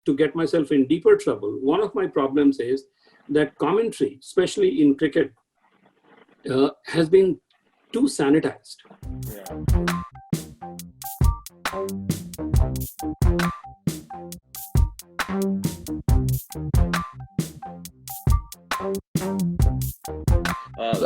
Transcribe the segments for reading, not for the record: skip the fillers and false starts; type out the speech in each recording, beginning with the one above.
to get myself in deeper trouble. One of my problems is that commentary, especially in cricket, has been too sanitized.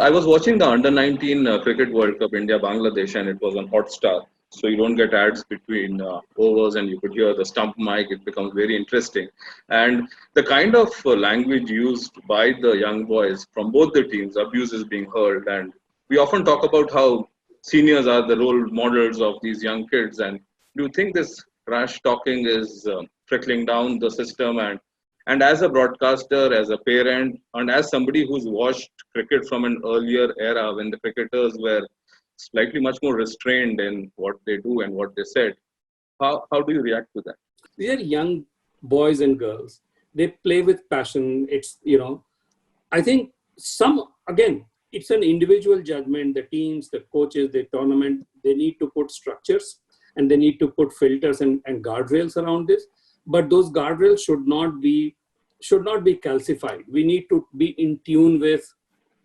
I was watching the Under-19 Cricket World Cup, India-Bangladesh, and it was on Hotstar. So you don't get ads between overs, and you could hear the stump mic. It becomes very interesting. And the kind of language used by the young boys from both the teams, abuse is being heard. And we often talk about how seniors are the role models of these young kids. And do you think this trash talking is trickling down the system? And as a broadcaster, as a parent, and as somebody who's watched cricket from an earlier era when the cricketers were slightly much more restrained in what they do and what they said, how do you react to that? These are young boys and girls. They play with passion. It's, I think it's an individual judgment. The teams, the coaches, the tournament, they need to put structures and they need to put filters and guardrails around this. But those guardrails should not be calcified. We need to be in tune with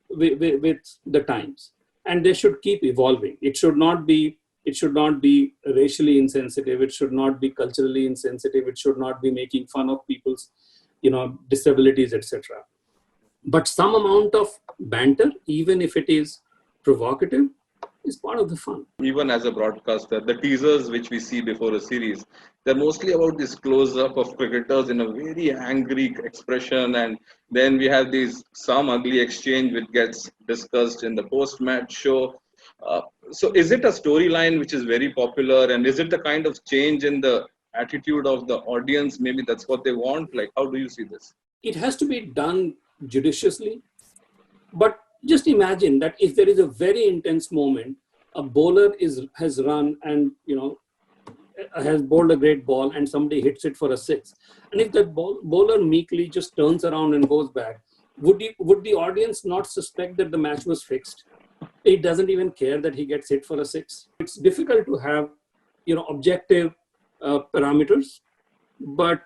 the times, and they should keep evolving. It should not be racially insensitive. It should not be culturally insensitive. It should not be making fun of people's, disabilities, etc. But some amount of banter, even if it is provocative, is part of the fun. Even as a broadcaster, the teasers which we see before a series, they're mostly about this close-up of cricketers in a very angry expression, and then we have some ugly exchange which gets discussed in the post-match show. So is it a storyline which is very popular, and is it the kind of change in the attitude of the audience? Maybe that's what they want. Like, how do you see this? It has to be done judiciously, but just imagine that if there is a very intense moment, a bowler has run and has bowled a great ball, and somebody hits it for a six, and if that bowler meekly just turns around and goes back, would the audience not suspect that the match was fixed? It doesn't even care that he gets hit for a six. It's difficult to have objective parameters, but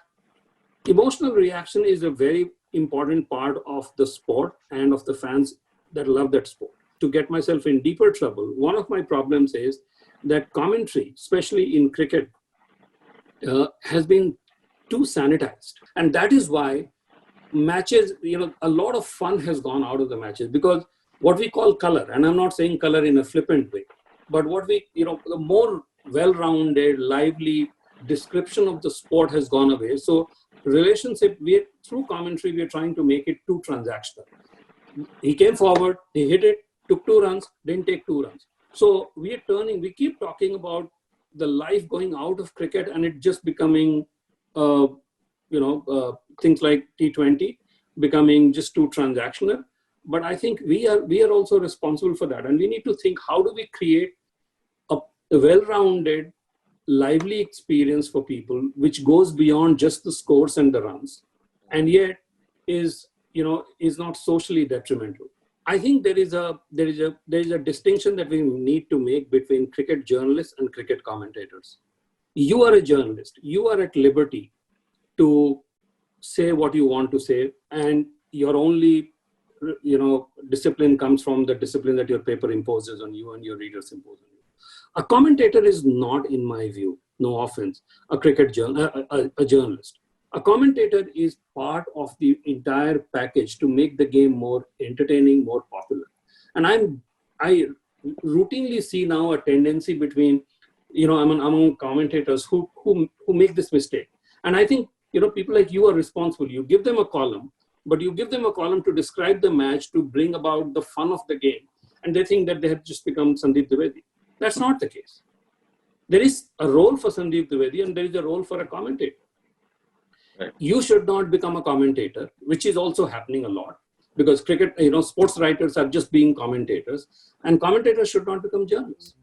emotional reaction is a very important part of the sport and of the fans that love that sport. To get myself in deeper trouble, one of my problems is that commentary, especially in cricket, has been too sanitized. And that is why matches, a lot of fun has gone out of the matches, because what we call color, and I'm not saying color in a flippant way, but what the more well-rounded, lively description of the sport has gone away. So relationship, through commentary, we're trying to make it too transactional. He came forward, he hit it, took 2 runs, didn't take 2 runs. So we keep talking about the life going out of cricket, and it just becoming, things like T20 becoming just too transactional. But I think we are also responsible for that. And we need to think, how do we create a well-rounded, lively experience for people, which goes beyond just the scores and the runs, and yet is not socially detrimental. I think there is a distinction that we need to make between cricket journalists and cricket commentators. You are a journalist. You are at liberty to say what you want to say, and your only discipline comes from the discipline that your paper imposes on you and your readers impose on you. A commentator is not, in my view, no offense, a journalist. A commentator is part of the entire package to make the game more entertaining, more popular. And I routinely see now a tendency between, among commentators who make this mistake. And I think, people like you are responsible. You give them a column, but you give them a column to describe the match, to bring about the fun of the game. And they think that they have just become Sandeep Dwivedi. That's not the case. There is a role for Sandeep Dwivedi and there is a role for a commentator. Right. You should not become a commentator, which is also happening a lot, because cricket, sports writers are just being commentators, and commentators should not become journalists.